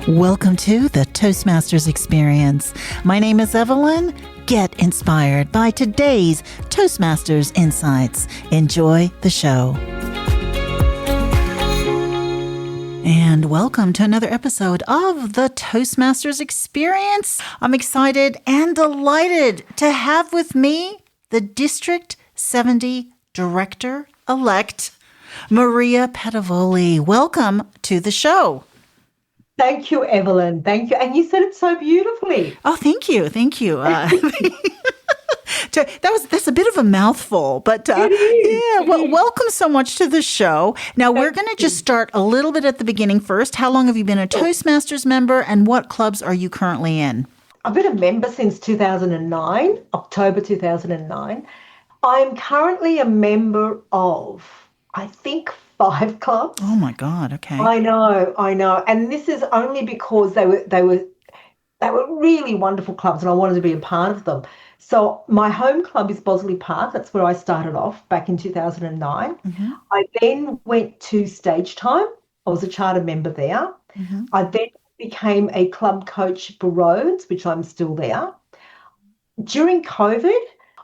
Welcome to the Toastmasters experience. My name is Evelyn. Get inspired by today's Toastmasters insights. Enjoy the show. And welcome to another episode of the Toastmasters experience. I'm excited and delighted to have with me the District 70 Director-elect, Maria Pedavoli. Welcome to the show. Thank you, Evelyn. Thank you. And you said it so beautifully. Oh, thank you. Thank you. That's a bit of a mouthful, but welcome so much to the show. Now, we're going to just start a little bit at the beginning first. How long have you been a Toastmasters member, and what clubs are you currently in? I've been a member since 2009, October 2009. I'm currently a member of, I think, 5 clubs. Oh my God! Okay. I know, and this is only because they were really wonderful clubs, and I wanted to be a part of them. So my home club is Bosley Park. That's where I started off back in 2009. Mm-hmm. I then went to Stage Time. I was a charter member there. Mm-hmm. I then became a club coach for Rhodes, which I'm still there. During COVID,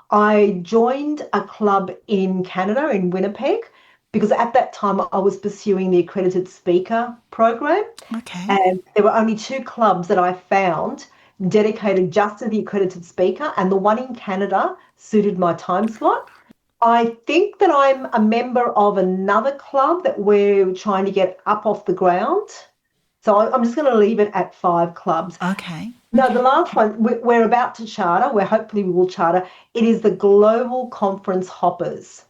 I joined a club in Canada, in Winnipeg, because at that time I was pursuing the accredited speaker program. Okay. And there were only 2 clubs that I found dedicated just to the accredited speaker, and the one in Canada suited my time slot. I think that I'm a member of another club that we're trying to get up off the ground. So I'm just going to leave it at 5 clubs. Okay. No, the last one, we're about to charter, where hopefully we will charter. It is the Global Conference Hoppers.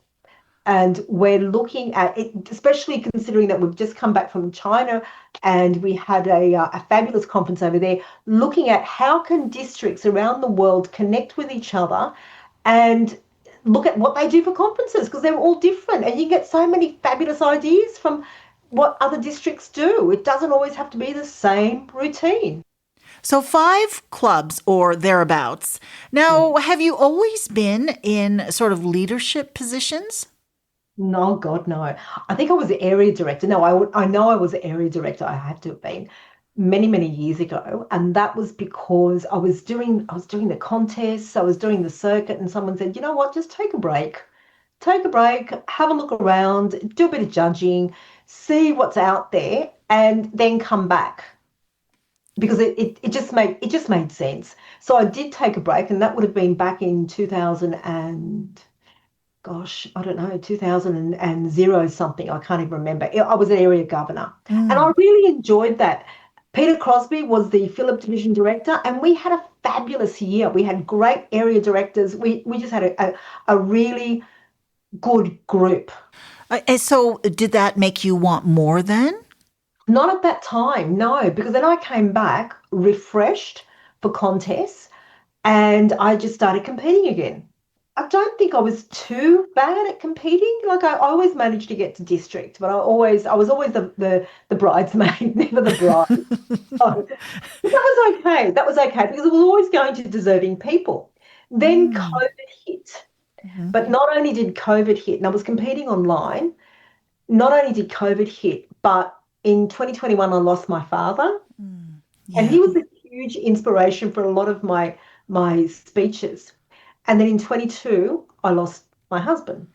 And we're looking at it, especially considering that we've just come back from China and we had a fabulous conference over there, looking at how can districts around the world connect with each other and look at what they do for conferences, because they're all different. And you get so many fabulous ideas from what other districts do. It doesn't always have to be the same routine. So 5 clubs or thereabouts. Now, have you always been in sort of leadership positions? No, God, no. I think I was the area director. No, I know I was the area director. I had to have been many, many years ago. And that was because I was doing the contests, I was doing the circuit, and someone said, you know what, just take a break. Take a break, have a look around, do a bit of judging, see what's out there, and then come back. Because it just made sense. So I did take a break, and that would have been back in 2000 something. I can't even remember. I was an area governor, and I really enjoyed that. Peter Crosby was the Phillip Division Director, and we had a fabulous year. We had great area directors. We just had a really good group. So did that make you want more then? Not at that time, no, because then I came back refreshed for contests, and I just started competing again. I don't think I was too bad at competing. Like I always managed to get to district, but I was always the bridesmaid, never the bride. So that was okay. That was okay because it was always going to deserving people. Then COVID hit. Mm-hmm. But not only did COVID hit, and I was competing online, not only did COVID hit, but in 2021 I lost my father. And he was a huge inspiration for a lot of my speeches. And then in 22, I lost my husband.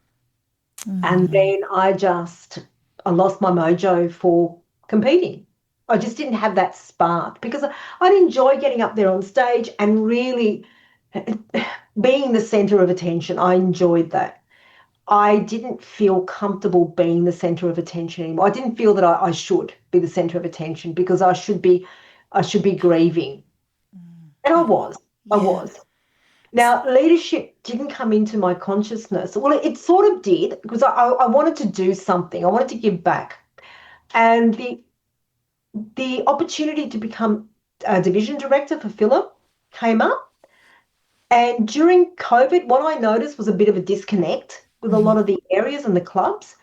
And then I lost my mojo for competing. I just didn't have that spark because I'd enjoy getting up there on stage and really being the centre of attention. I enjoyed that. I didn't feel comfortable being the centre of attention anymore. I didn't feel that I should be the centre of attention because I should be grieving. And I was. Now, leadership didn't come into my consciousness. Well, it sort of did because I wanted to do something. I wanted to give back. And the opportunity to become a division director for Phillip came up. And during COVID, what I noticed was a bit of a disconnect with a lot of the areas and the clubs.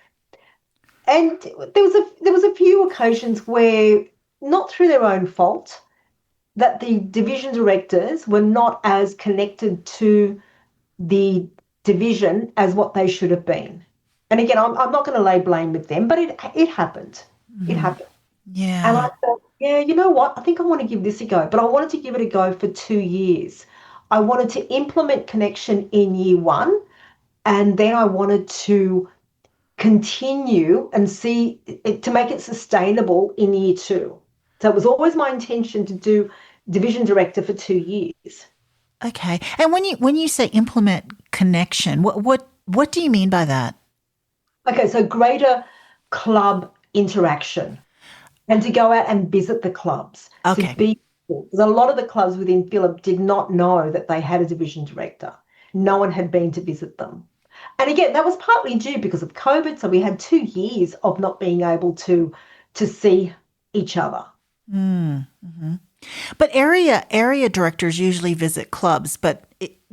And there was a few occasions where, not through their own fault, that the division directors were not as connected to the division as what they should have been. And again, I'm not going to lay blame with them, but it happened. It happened. Yeah. And I thought, Yeah, you know what? I think I want to give this a go, but I wanted to give it a go for 2 years. I wanted to implement connection in year one, and then I wanted to continue and see it to make it sustainable in year two. So it was always my intention to do division director for 2 years. Okay. And when you say implement connection, what do you mean by that? Okay, so greater club interaction and to go out and visit the clubs, to Okay. be because a lot of the clubs within Phillip did not know that they had a division director. No one had been to visit them. And again, that was partly due because of COVID. So we had 2 years of not being able to see each other. Mm-hmm. But area directors usually visit clubs, but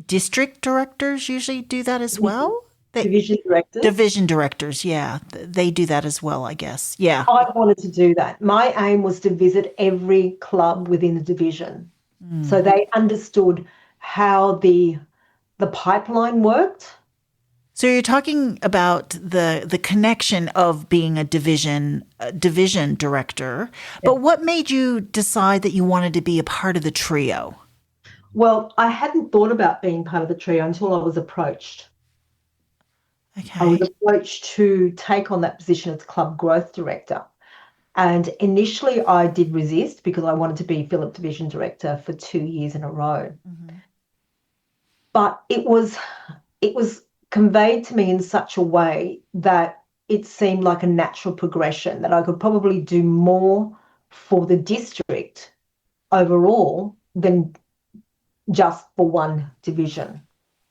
district directors usually do that as Division, well. They division directors. division directors, yeah, they do that as well, I guess. Yeah. I wanted to do that. My aim was to visit every club within the division. So Mm. they understood how the pipeline worked. So you're talking about the connection of being a division director, but what made you decide that you wanted to be a part of the trio? Well, I hadn't thought about being part of the trio until I was approached. I was Okay. approached to take on that position as club growth director. And initially, I did resist because I wanted to be Phillip Division Director for 2 years in a row. Hmm. But it was conveyed to me in such a way that it seemed like a natural progression that I could probably do more for the district overall than just for one division.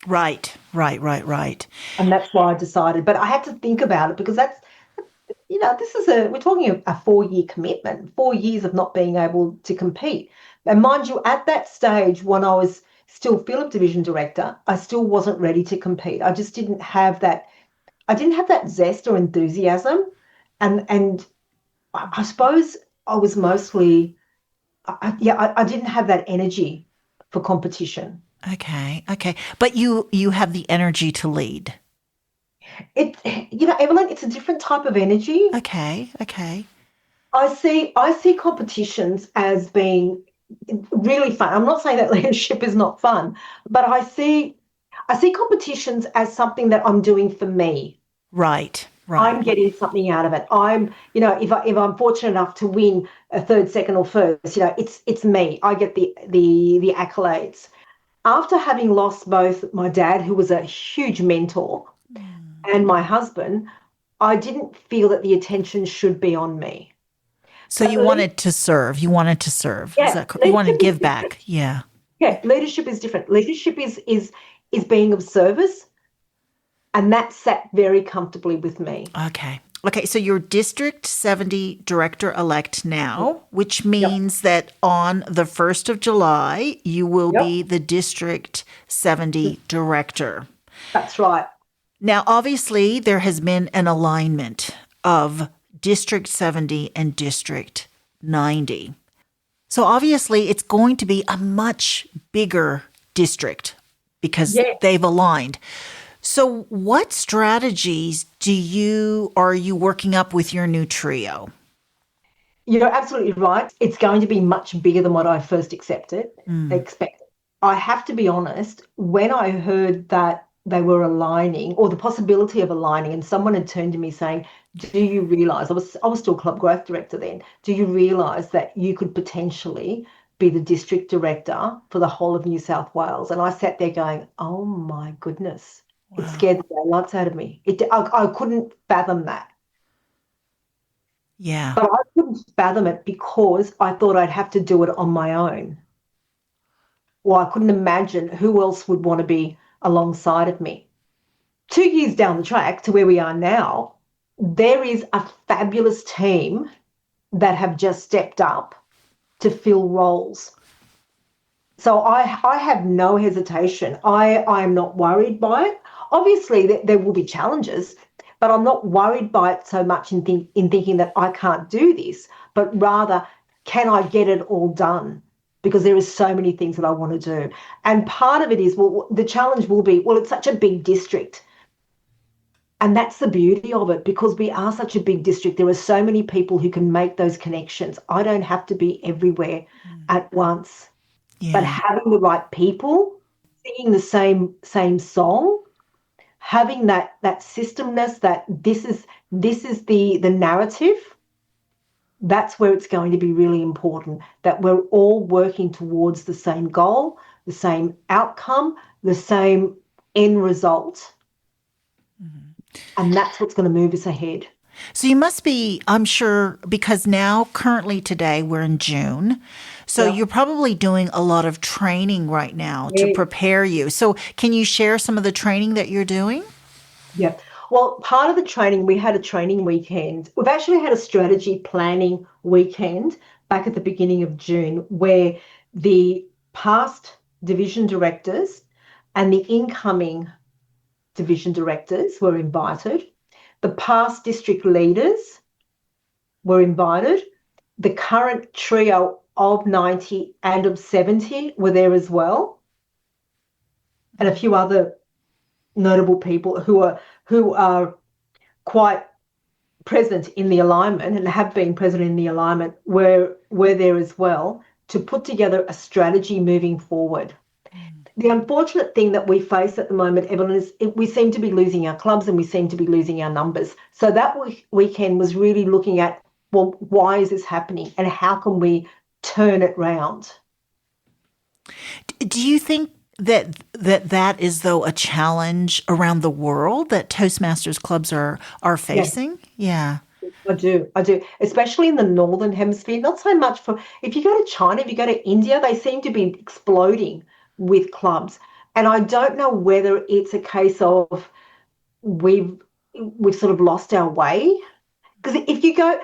Right, right, right, right. And that's why I decided. But I had to think about it because this is we're talking a 4 year commitment, 4 years of not being able to compete. And mind you, at that stage when I was still Phillip Division Director, I still wasn't ready to compete. I just didn't have that. I didn't have that zest or enthusiasm. And I suppose I was mostly, I didn't have that energy for competition. Okay, okay. But you have the energy to lead. Evelyn, it's a different type of energy. Okay, okay. I see competitions as being really fun. I'm not saying that leadership is not fun, but I see competitions as something that I'm doing for me. Right, right. I'm getting something out of it. If I'm fortunate enough to win a third, second, or first, it's me. I get the accolades. After having lost both my dad, who was a huge mentor, Mm. and my husband, I didn't feel that the attention should be on me. So So you wanted to serve. You wanted to serve. Is yeah, that you wanted leadership to is give different. back? Yeah. Yeah, leadership is different. Leadership is being of service, and that sat very comfortably with me. Okay. Okay, so you're District 70 Director elect now, which Yep, means that on the 1st of July, you will yep, be the District 70 Director. that's right. Now, obviously, there has been an alignment of District 70 and District 90. So obviously, it's going to be a much bigger district because Yeah, they've aligned. So, what strategies are you working up with your new trio? you're absolutely right. It's going to be much bigger than what I first Mm. expected. I have to be honest, when I heard that they were aligning or the possibility of aligning, and someone had turned to me saying, do you realize I was still club growth director then, do you realize that you could potentially be the district director for the whole of New South Wales? And I sat there going, oh my goodness, it Wow. scared the daylights out of me. I couldn't fathom that. Yeah. But I couldn't fathom it because I thought I'd have to do it on my own. Or I couldn't imagine who else would want to be alongside of me. 2 years down the track to where we are now, there is a fabulous team that have just stepped up to fill roles. So I have no hesitation. I am not worried by it. Obviously, there will be challenges, but I'm not worried by it so much in thinking that I can't do this, but rather, can I get it all done? Because there is so many things that I want to do. And part of it is, well, the challenge will be, well, it's such a big district. And that's the beauty of it, because we are such a big district. There are so many people who can make those connections. I don't have to be everywhere at once, but Yeah. having the right people, singing the same song, having that systemness, that this is the narrative, that's where it's going to be really important, that we're all working towards the same goal, the same outcome, the same end result. And that's what's going to move us ahead. So you must be, I'm sure, because now, currently today, we're in June. So Yeah. you're probably doing a lot of training right now to Yeah. prepare you. So can you share some of the training that you're doing? Yeah. Well, part of the training, we had a training weekend. We've actually had a strategy planning weekend back at the beginning of June, where the past division directors and the incoming division directors were invited. The past district leaders were invited. The current trio of 90 and of 70 were there as well, and a few other notable people who are quite present in the alignment and have been present in the alignment were there as well, to put together a strategy moving forward. The unfortunate thing that we face at the moment, Evelyn, is we seem to be losing our clubs and we seem to be losing our numbers. So that weekend was really looking at, well, why is this happening and how can we turn it round? Do you think that is though a challenge around the world that Toastmasters clubs are Yes, facing? Yeah. I do. I do, especially in the Northern Hemisphere. Not so much for, if you go to China, if you go to India, they seem to be exploding with clubs. And I don't know whether it's a case of we've we've sort of lost our way. Because if you go,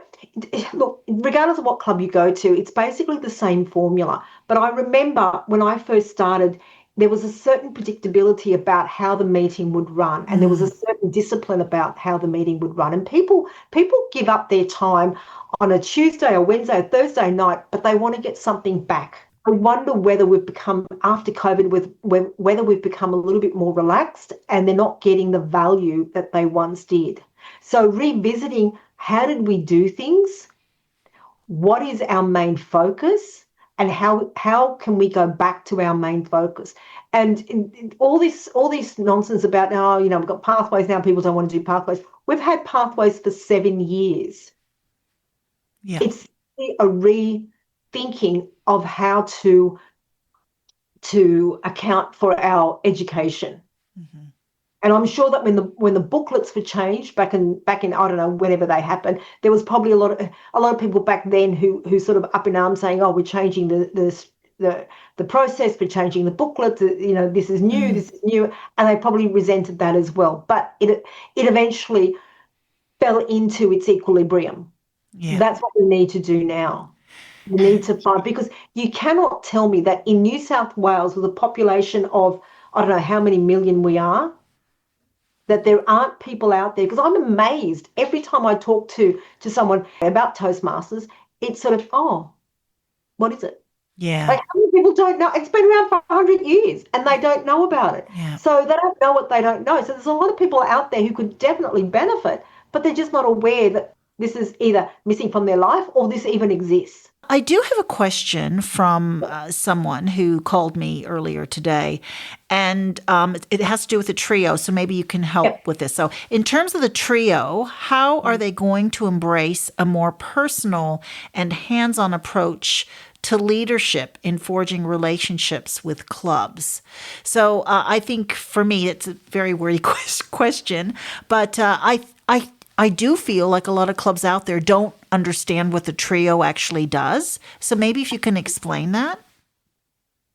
look, regardless of what club you go to, it's basically the same formula. But I remember when I first started, there was a certain predictability about how the meeting would run, and there was a Mm, certain discipline about how the meeting would run. And people give up their time on a Tuesday or Wednesday or Thursday night, but they want to get something back. I wonder whether we've become, after COVID, whether we've become a little bit more relaxed and they're not getting the value that they once did. So revisiting, how did we do things? What is our main focus? And how can we go back to our main focus? And all this nonsense about, oh, we've got pathways now, people don't want to do pathways. We've had pathways for 7 years. yeah. It's a rethinking of how to account for our education. Mhm. And I'm sure that when the booklets were changed back in I don't know, whenever they happened, there was probably a lot of people back then who sort of up in arms saying, oh, we're changing the process, we're changing the booklet, this is new, Mm, this is new, and they probably resented that as well. But it eventually fell into its equilibrium. yeah. That's what we need to do now. We need to find, because you cannot tell me that in New South Wales, with a population of, I don't know how many million we are, that there aren't people out there. Because I'm amazed every time I talk to someone about Toastmasters, it's sort of, oh, what is it? Yeah. Like, how many people don't know? It's been around for 100 years and they don't know about it. Yeah. So they don't know what they don't know. So there's a lot of people out there who could definitely benefit, but they're just not aware that this is either missing from their life or this even exists. I do have a question from someone who called me earlier today, and it has to do with the trio. So maybe you can Yep. help with this. So, in terms of the trio, how are they going to embrace a more personal and hands on approach to leadership in forging relationships with clubs? So, I think for me, it's a very wordy question, but I do feel like a lot of clubs out there don't understand what the trio actually does. So maybe if you can explain that.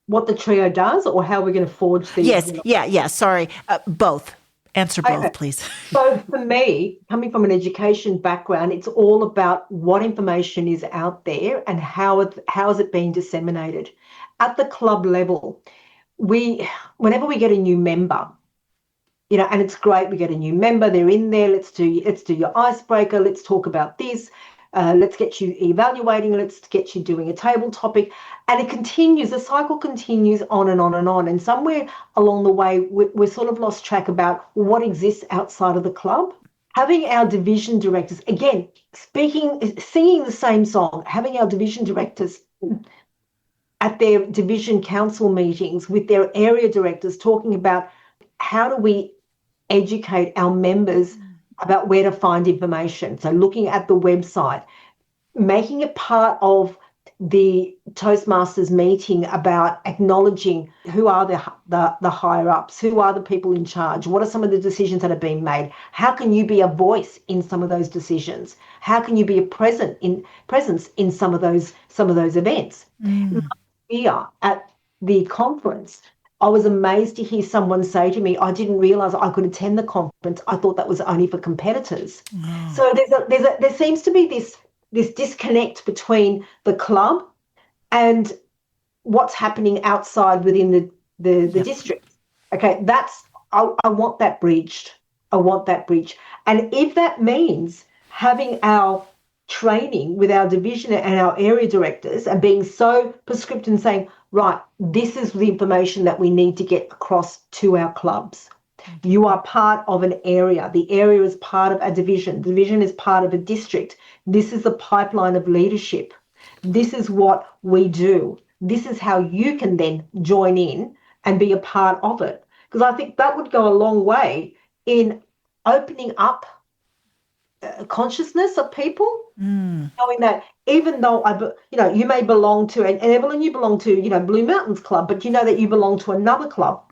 What the trio does or how we're going to forge these. Yes. Yeah. Yeah. Sorry. Both. Answer Okay. both, please. So for me, coming from an education background, it's all about what information is out there and how is it being disseminated. At the club level, whenever we get a new member, and it's great, we get a new member, they're in there, let's do your icebreaker, let's talk about this. let's get you evaluating, let's get you doing a table topic. And it continues, the cycle continues on and on and on. And somewhere along the way, we're sort of lost track about what exists outside of the club. Having our division directors, again, singing the same song, having our division directors at their division council meetings with their area directors talking about how do we educate our members about where to find information. So looking at the website, making it part of the Toastmasters meeting about acknowledging who are the higher ups, who are the people in charge, what are some of the decisions that are being made, how can you be a voice in some of those decisions, how can you be a presence in some of those events. Here at the conference, I was amazed to hear someone say to me, I didn't realise I could attend the conference. I thought that was only for competitors. So there seems to be this disconnect between the club and what's happening outside within the district. Okay, I want that bridged. I want that bridge. And if that means having our training with our division and our area directors and being so prescriptive and saying, right, this is the information that we need to get across to our clubs. You are part of an area. The area is part of a division. The division is part of a district. This is the pipeline of leadership. This is what we do. This is how you can then join in and be a part of it. Because I think that would go a long way in opening up consciousness of people, knowing that even though you may belong to, and Evelyn, you belong to, Blue Mountains Club, but you know that you belong to another club.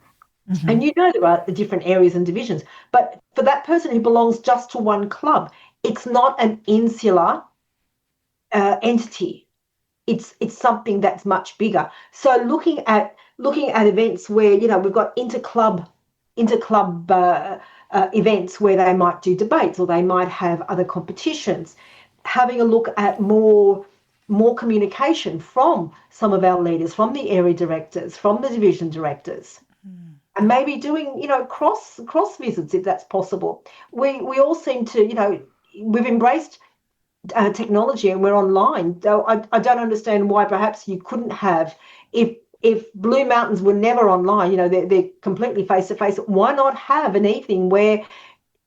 And you know there are different areas and divisions. But for that person who belongs just to one club, it's not an insular entity. It's something that's much bigger. So looking at events where we've got interclub events where they might do debates or they might have other competitions, having a look at more communication from some of our leaders, from the area directors, from the division directors. And maybe doing, cross visits if that's possible. We all seem to, we've embraced technology and we're online. Though I don't understand why perhaps you couldn't have, if Blue Mountains were never online, they're completely face to face. Why not have an evening where,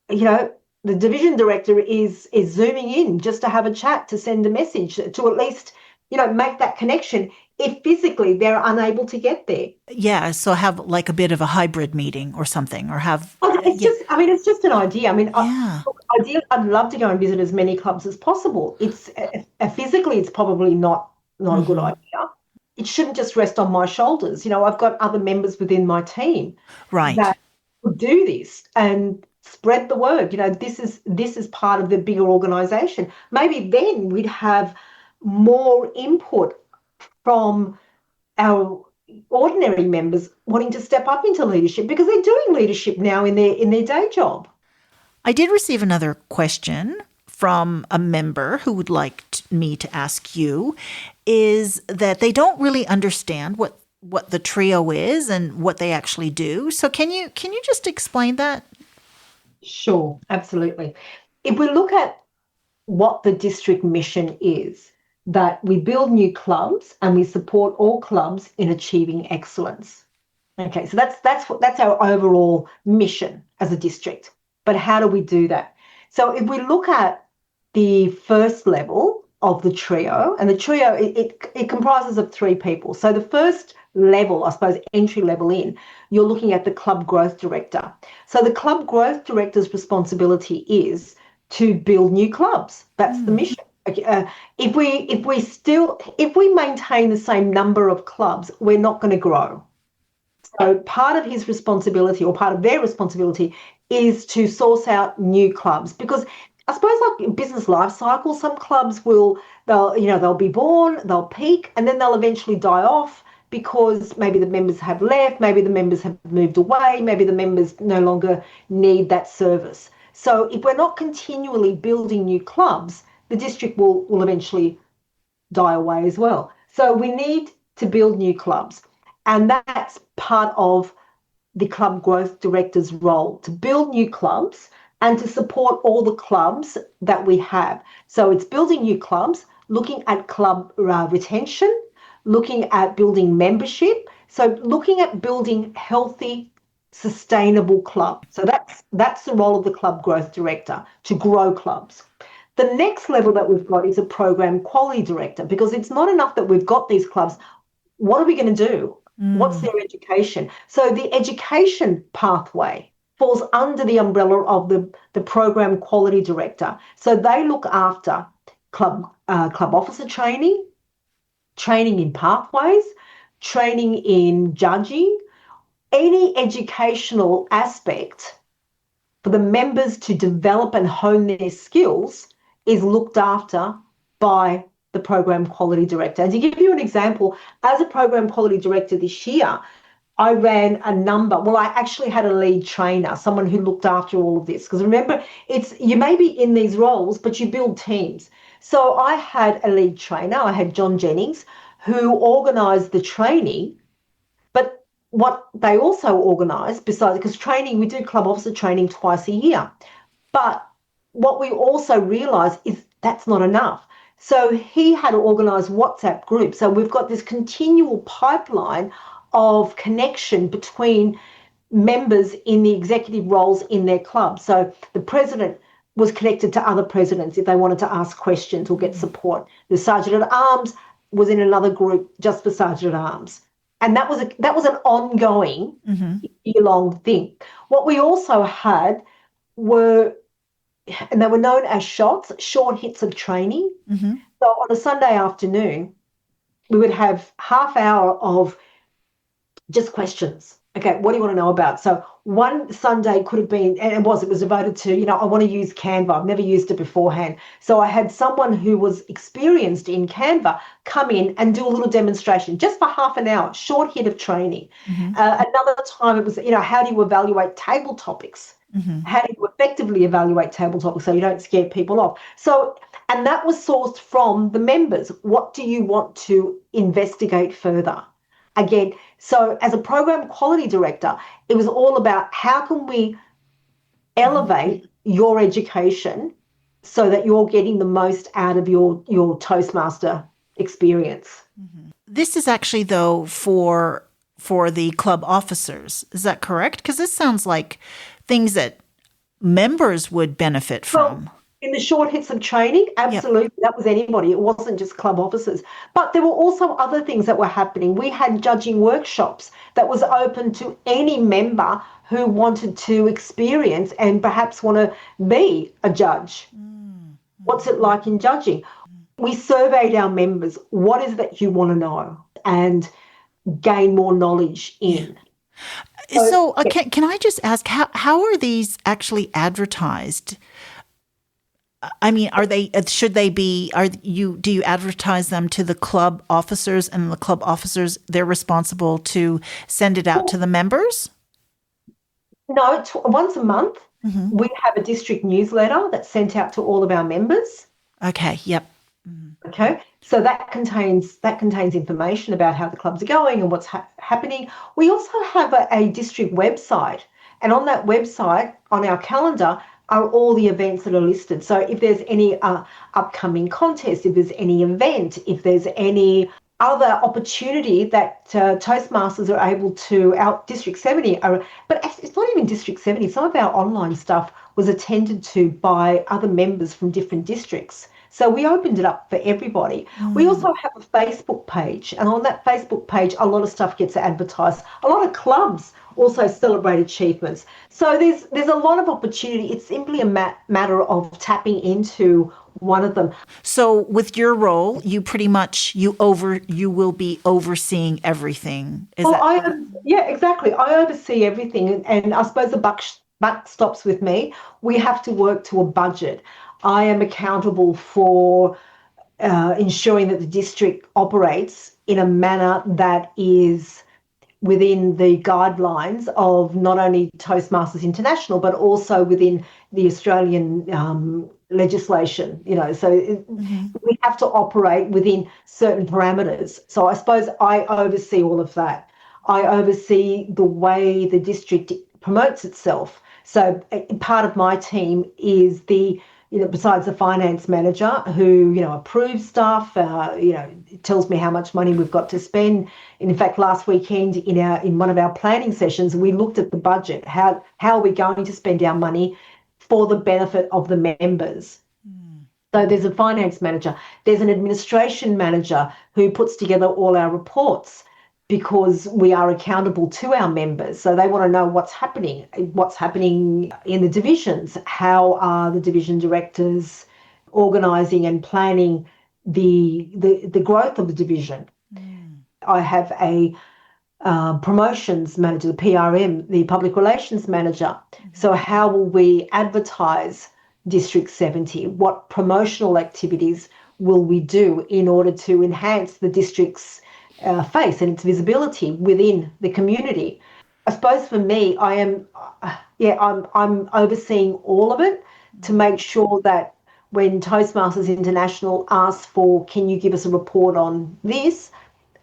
the division director is zooming in just to have a chat, to send a message, to at least, make that connection if physically they're unable to get there. Yeah, so have like a bit of a hybrid meeting or something, or have... It's just an idea. Ideally, I'd love to go and visit as many clubs as possible. It's physically, it's probably not a good idea. It shouldn't just rest on my shoulders. I've got other members within my team that would do this and spread the word. This is part of the bigger organisation. Maybe then we'd have more input from our ordinary members wanting to step up into leadership, because they're doing leadership now in their day job. I did receive another question from a member who would like me to ask you, is that they don't really understand what the trio is and what they actually do. So can you just explain that? Sure, absolutely. If we look at what the district mission is, that we build new clubs and we support all clubs in achieving excellence. Okay, so that's our overall mission as a district. But how do we do that? So if we look at the first level of the trio, and the trio, it comprises of three people. So the first level, I suppose, entry level in, you're looking at the club growth director. So the club growth director's responsibility is to build new clubs. That's the mission. Okay, if we maintain the same number of clubs, we're not going to grow. So part of his responsibility, or part of their responsibility, is to source out new clubs, because I suppose like in business life cycle, some clubs they'll be born, they'll peak, and then they'll eventually die off because maybe the members have left, maybe the members have moved away, maybe the members no longer need that service. So if we're not continually building new clubs, the district will eventually die away as well. So we need to build new clubs. And that's part of the club growth director's role, to build new clubs and to support all the clubs that we have. So it's building new clubs, looking at club retention, looking at building membership. So looking at building healthy, sustainable clubs. So that's the role of the club growth director, to grow clubs. The next level that we've got is a program quality director, because it's not enough that we've got these clubs. What are we going to do? What's their education? So the education pathway falls under the umbrella of the program quality director. So they look after club officer training, training in pathways, training in judging, any educational aspect for the members to develop and hone their skills is looked after by the program quality director. And to give you an example, as a program quality director this year, I ran a number. Well, I actually had a lead trainer, someone who looked after all of this. Because remember, you may be in these roles, but you build teams. So I had a lead trainer. I had John Jennings, who organised the training. But what they also organised, besides, because training, we do club officer training twice a year. But what we also realised is that's not enough. So he had to organise WhatsApp groups. So we've got this continual pipeline of connection between members in the executive roles in their club. So the president was connected to other presidents if they wanted to ask questions or get support. The sergeant at arms was in another group just for sergeant at arms. And that was an ongoing year-long thing. What we also had were, and they were known as shots, short hits of training. So on a Sunday afternoon, we would have half hour of just questions. Okay, what do you want to know about? So one Sunday could have been, and it was devoted to, I want to use Canva. I've never used it beforehand. So I had someone who was experienced in Canva come in and do a little demonstration just for half an hour, short hit of training. Another time it was, how do you evaluate table topics? How do you effectively evaluate table topics so you don't scare people off? So, and that was sourced from the members. What do you want to investigate further? Again, so as a program quality director, it was all about how can we elevate your education so that you're getting the most out of your Toastmaster experience. This is actually, though, for the club officers. Is that correct? Because this sounds like things that members would benefit from. Well, in the short hits of training, absolutely, that was anybody. It wasn't just club officers. But there were also other things that were happening. We had judging workshops that was open to any member who wanted to experience and perhaps want to be a judge. What's it like in judging? We surveyed our members. What is that you want to know? And gain more knowledge in. So can I just ask, how are these actually advertised? I mean, do you advertise them to the club officers, and the club officers, they're responsible to send it out to the members? No, once a month, we have a district newsletter that's sent out to all of our members. Okay, yep. Okay, so that contains information about how the clubs are going and what's happening. We also have a district website, and on that website, on our calendar, are all the events that are listed. So if there's any upcoming contest, if there's any event, if there's any other opportunity that Toastmasters are able to, our District 70 but it's not even District 70. Some of our online stuff was attended to by other members from different districts. So we opened it up for everybody. We also have a Facebook page, and on that Facebook page, a lot of stuff gets advertised. A lot of clubs also celebrate achievements. So there's a lot of opportunity. It's simply a matter of tapping into one of them. So with your role, you pretty much you will be overseeing everything. Yeah, exactly. I oversee everything, and I suppose the buck stops with me. We have to work to a budget. I am accountable for ensuring that the district operates in a manner that is within the guidelines of not only Toastmasters International, but also within the Australian legislation, so we have to operate within certain parameters. So I suppose I oversee all of that. I oversee the way the district promotes itself. So part of my team is besides the finance manager who, approves stuff, tells me how much money we've got to spend. And in fact, last weekend in one of our planning sessions, we looked at the budget. How are we going to spend our money for the benefit of the members? So there's a finance manager, there's an administration manager who puts together all our reports because we are accountable to our members. So they want to know what's happening in the divisions. How are the division directors organising and planning the growth of the division? I have a promotions manager, the PRM, the public relations manager. So how will we advertise District 70? What promotional activities will we do in order to enhance the district's face and its visibility within the community? I suppose for me, I'm overseeing all of it to make sure that when Toastmasters International asks for, can you give us a report on this,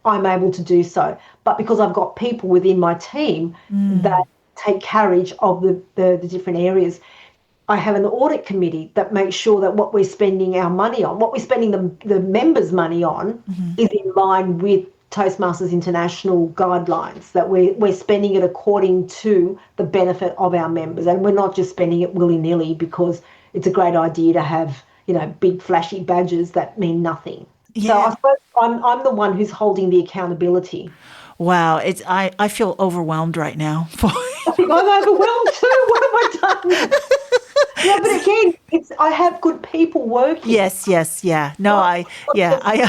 I'm able to do so. But because I've got people within my team that take carriage of the different areas, I have an audit committee that makes sure that what we're spending our money on, what we're spending the members' money on, is in line with Toastmasters International guidelines, that we're spending it according to the benefit of our members. And we're not just spending it willy-nilly because it's a great idea to have, big flashy badges that mean nothing. Yeah. So I suppose I'm the one who's holding the accountability. Wow, I feel overwhelmed right now. I think I'm overwhelmed too. What have I done? Yeah, but again, I have good people working. Yes, yeah. No, I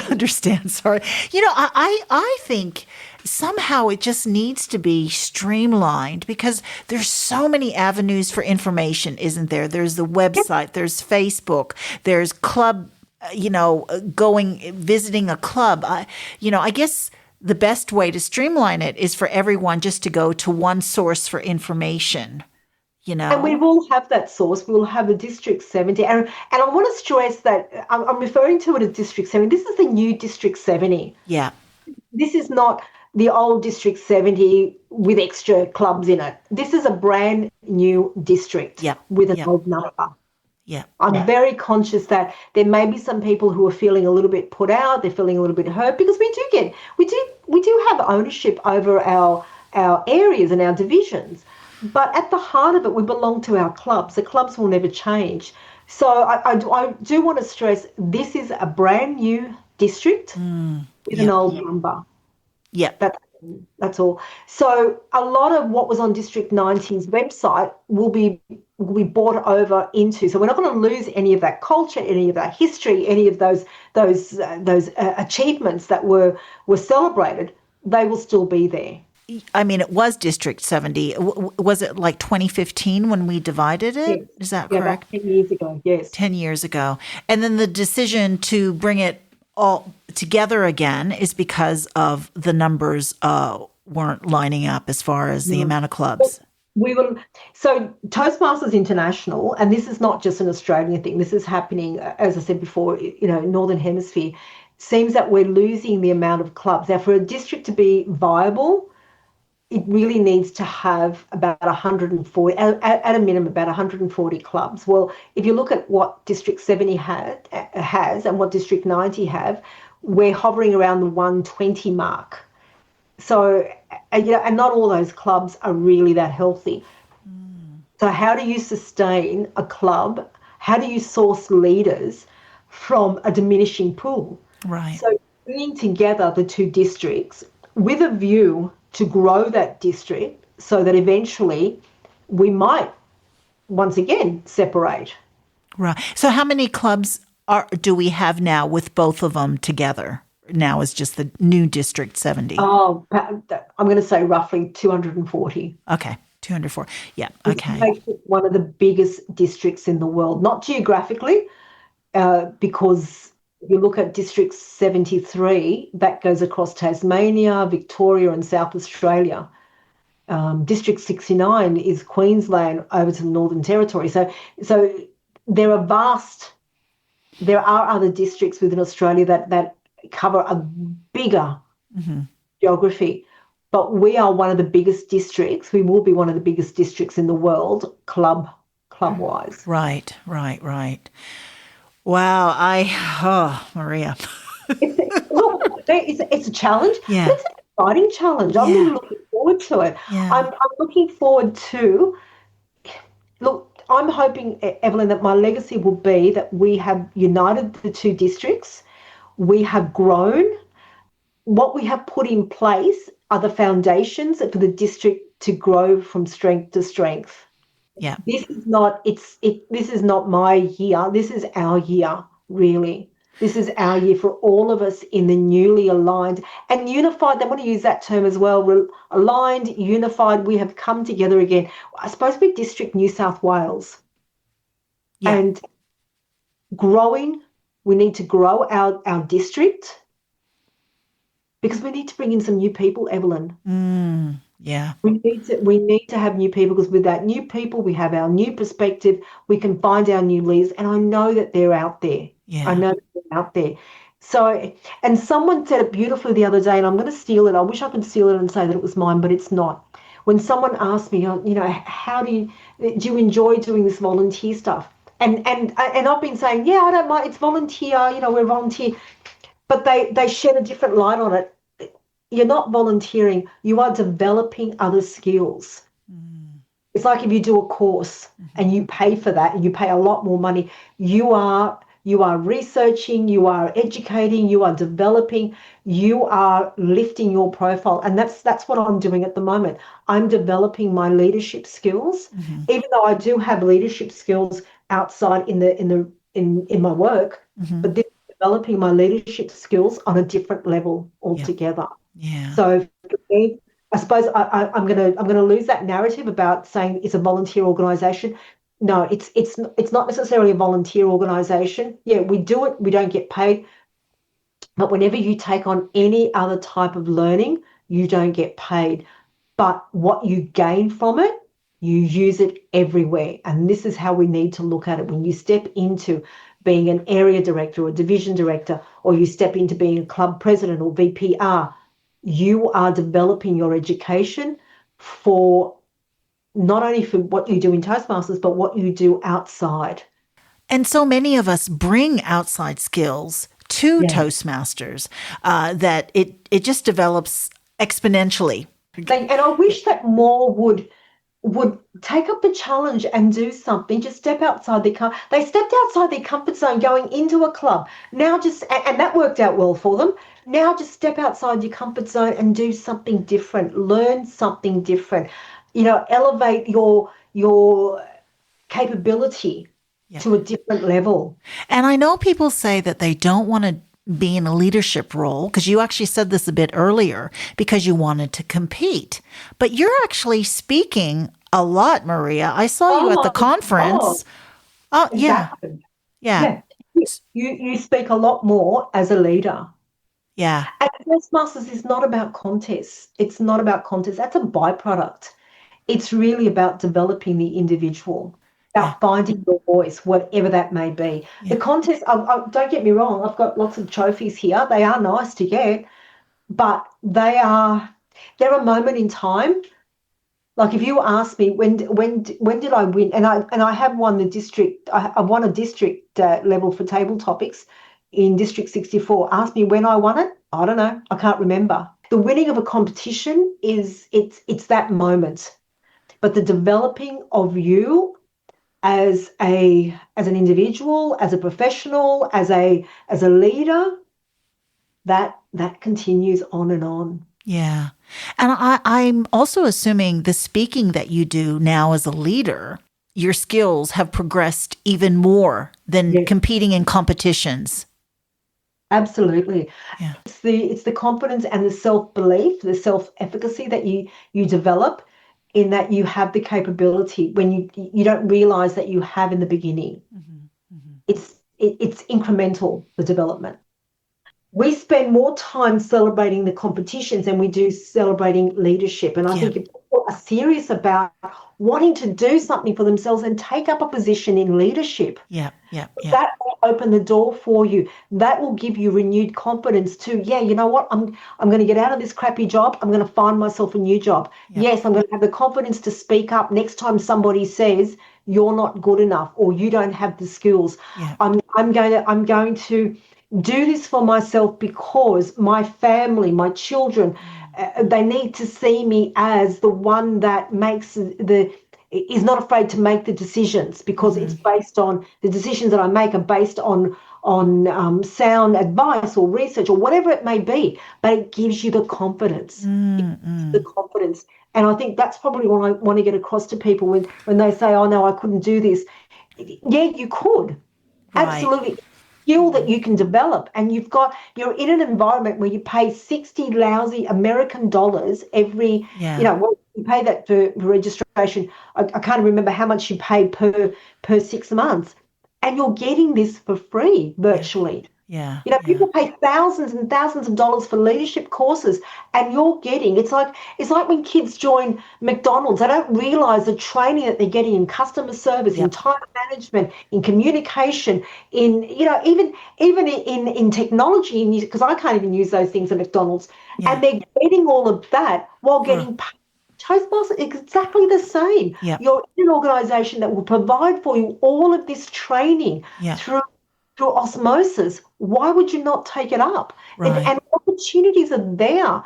understand. Sorry. I think somehow it just needs to be streamlined because there's so many avenues for information, isn't there? There's the website, there's Facebook, there's club, visiting a club. I guess the best way to streamline it is for everyone just to go to one source for information. And we will have that source. We will have the District 70. And I want to stress that I'm referring to it as District 70. This is the new District 70. Yeah. This is not the old District 70 with extra clubs in it. This is a brand new district with an old number. Yeah. I'm very conscious that there may be some people who are feeling a little bit put out, they're feeling a little bit hurt, because we do have ownership over our areas and our divisions. But at the heart of it, we belong to our clubs. The clubs will never change. So I do want to stress this is a brand new district with an old number. Yeah. That's all. So a lot of what was on District 90's website will be brought over into. So we're not going to lose any of that culture, any of that history, any of those achievements that were celebrated. They will still be there. I mean, it was District 70. Was it like 2015 when we divided it? Yes. Is that correct? About 10 years ago, yes. 10 years ago. And then the decision to bring it all together again is because of the numbers weren't lining up as far as the amount of clubs. So Toastmasters International, and this is not just an Australian thing, this is happening, as I said before, Northern Hemisphere, seems that we're losing the amount of clubs. Now, for a district to be viable, it really needs to have about 140, at a minimum, about 140 clubs. Well, if you look at what District 70 has and what District 90 have, we're hovering around the 120 mark. So, and not all those clubs are really that healthy. So how do you sustain a club? How do you source leaders from a diminishing pool? Right. So bringing together the two districts with a view to grow that district so that eventually we might once again separate. Right. So how many clubs do we have now with both of them together? Now is just the new District 70. Oh, I'm going to say roughly 240. Okay, 204. Yeah, okay. Which makes it one of the biggest districts in the world, not geographically, because if you look at District 73, that goes across Tasmania, Victoria and South Australia. District 69 is Queensland over to the Northern Territory. So there are other districts within Australia that cover a bigger geography. but we are one of the biggest districts. We will be one of the biggest districts in the world, club-wise. Right, right, right. Wow, Maria. Look, it's a challenge, but Yeah, it's an exciting challenge. I'm really yeah, looking forward to it. yeah, I'm looking forward to, look, I'm hoping, Evelyn, that my legacy will be that we have united the two districts. We have grown. What we have put in place are the foundations for the district to grow from strength to strength. yeah, This is not my year. This is our year, really. This is our year for all of us in the newly aligned and unified. I want to use that term as well. We're aligned, unified. We have come together again. I suppose we're District New South Wales yeah. and growing. We need to grow our district because we need to bring in some new people, Evelyn. Yeah, We need to have new people because with that new people, we have our new perspective. We can find our new leaders, and I know that they're out there. I yeah. know that they're out there. So, and someone said it beautifully the other day, and I'm going to steal it. I wish I could steal it and say that it was mine, but it's not. When someone asked me, how do you enjoy doing this volunteer stuff? And I've been saying, yeah, I don't mind. It's volunteer. We're volunteer, but they shed a different light on it. You're not volunteering, you are developing other skills. It's like if you do a course and you pay for that and you pay a lot more money, you are researching, you are educating, you are developing, you are lifting your profile. And that's what I'm doing at the moment. I'm developing my leadership skills, even though I do have leadership skills outside in my work, but this is developing my leadership skills on a different level Yeah, altogether. yeah, So for me, I suppose I'm gonna lose that narrative about saying it's a volunteer organisation. No, it's not necessarily a volunteer organisation. Yeah, we do it. We don't get paid, but whenever you take on any other type of learning, you don't get paid. But what you gain from it, you use it everywhere. And this is how we need to look at it. When you step into being an area director or division director, or you step into being a club president or VPR, you are developing your education for not only for what you do in Toastmasters, but what you do outside. and so many of us bring outside skills to Yeah. Toastmasters that it just develops exponentially. And I wish that more would take up the challenge and do something. Just step outside they stepped outside their comfort zone going into a club. Now and that worked out well for them. Now just step outside your comfort zone and do something different. Learn something different. Elevate your capability Yeah. to a different level. And I know people say that they don't want to be in a leadership role, because you actually said this a bit earlier, because you wanted to compete. But you're actually speaking a lot, Maria. I saw you at the Oh, conference. Oh, yeah, exactly. yeah, Yeah. You speak a lot more as a leader. yeah, And Toastmasters is not about contests. It's not about contests. That's a byproduct. It's really about developing the individual, yeah, about finding your voice, whatever that may be. yeah. The contest, don't get me wrong, I've got lots of trophies here. They are nice to get, but they're a moment in time. Like if you ask me when did I win, and I have won the district. I've won a district level for table topics in District 64. Ask me when I won it. I don't know. I can't remember. The winning of a competition it's that moment, but the developing of you as an individual, as a professional, as a leader, that continues on and on. Yeah. And I'm also assuming the speaking that you do now as a leader, your skills have progressed even more than Yeah. competing in competitions. Absolutely. Yeah. It's the confidence and the self-belief, the self-efficacy that you develop in that you have the capability when you don't realize that you have in the beginning. Hmm. Hmm. It's incremental, the development. we spend more time celebrating the competitions than we do celebrating leadership. And I think if people are serious about wanting to do something for themselves and take up a position in leadership, that will open the door for you. That will give you renewed confidence to, you know what, I'm going to get out of this crappy job. I'm going to find myself a new job. Yes, I'm going to have the confidence to speak up next time somebody says you're not good enough or you don't have the skills. I'm going to do this for myself because my family, my children, they need to see me as the one that is not afraid to make the decisions, because it's based on, the decisions that I make are based on sound advice or research or whatever it may be, but it gives you the confidence. The confidence. And I think that's probably what I want to get across to people when they say, oh no, I couldn't do this. Yeah, you could. Right. Absolutely. Skill that you can develop, and you're in an environment where you pay 60 lousy American dollars every, you pay that for registration. I can't remember how much you pay per 6 months, and you're getting this for free virtually. People pay thousands and thousands of dollars for leadership courses, and you're getting, it's like when kids join McDonald's, they don't realize the training that they're getting in customer service, in time management, in communication, in, even in technology, because I can't even use those things at McDonald's. And they're getting all of that while getting paid. Toastmasters is exactly the same. You're in an organisation that will provide for you all of this training through osmosis. Why would you not take it up? Right. And opportunities are there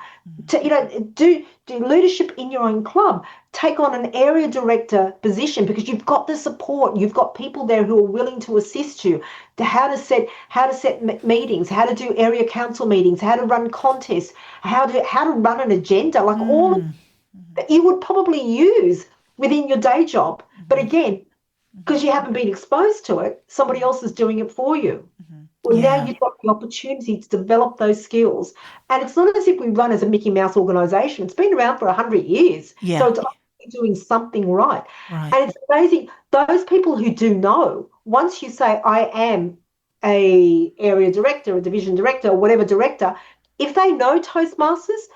to do leadership in your own club. Take on an area director position because you've got the support. You've got people there who are willing to assist you to how to set meetings, how to do area council meetings, how to run contests, how to run an agenda, like all of that you would probably use within your day job. But again, because you haven't been exposed to it, somebody else is doing it for you. Well, now you've got the opportunity to develop those skills. And it's not as if we run as a Mickey Mouse organisation. It's been around for 100 years. So it's obviously doing something right. And it's amazing. Those people who do know, once you say, I am a area director, a division director, or whatever director, if they know Toastmasters,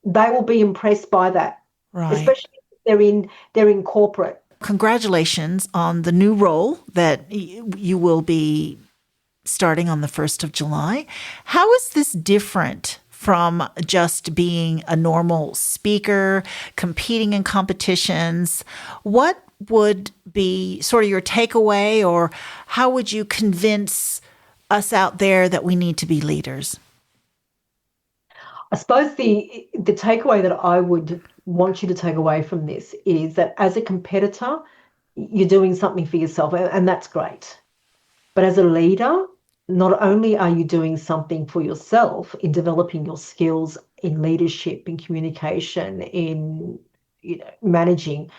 they will be impressed by that. Especially if they're in corporate. Congratulations on the new role that you will be starting on the 1st of July. How is this different from just being a normal speaker, competing in competitions? What would be sort of your takeaway, or how would you convince us out there that we need to be leaders? I suppose the takeaway that I would want you to take away from this is that as a competitor, you're doing something for yourself, and that's great. But as a leader, not only are you doing something for yourself in developing your skills in leadership, in communication, in managing,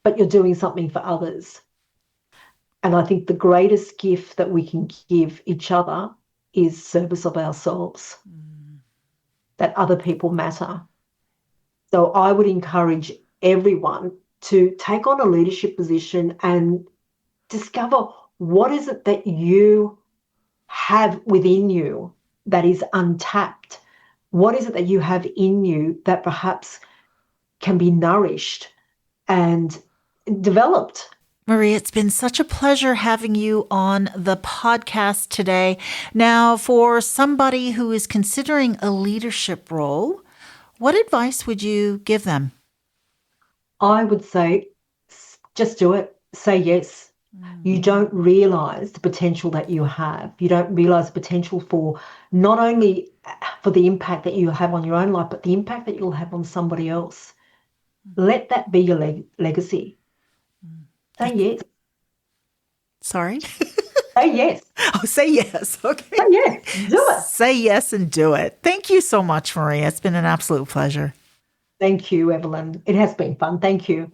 but you're doing something for others. And I think the greatest gift that we can give each other is service of ourselves, that other people matter. So I would encourage everyone to take on a leadership position and discover what is it that you have within you that is untapped. What is it that you have in you that perhaps can be nourished and developed? Marie, it's been such a pleasure having you on the podcast today. Now, for somebody who is considering a leadership role, what advice would you give them? I would say, just do it. Say yes. You don't realise the potential that you have. You don't realise the potential for not only for the impact that you have on your own life, but the impact that you'll have on somebody else. Let that be your legacy. Say yes. Sorry? Say yes. Oh, say yes. Okay. Say yes. Do it. Say yes and do it. Thank you so much, Maria. It's been an absolute pleasure. Thank you, Evelyn. It has been fun. Thank you.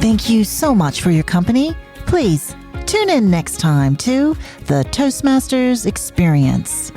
Thank you so much for your company. Please tune in next time to the Toastmasters Experience.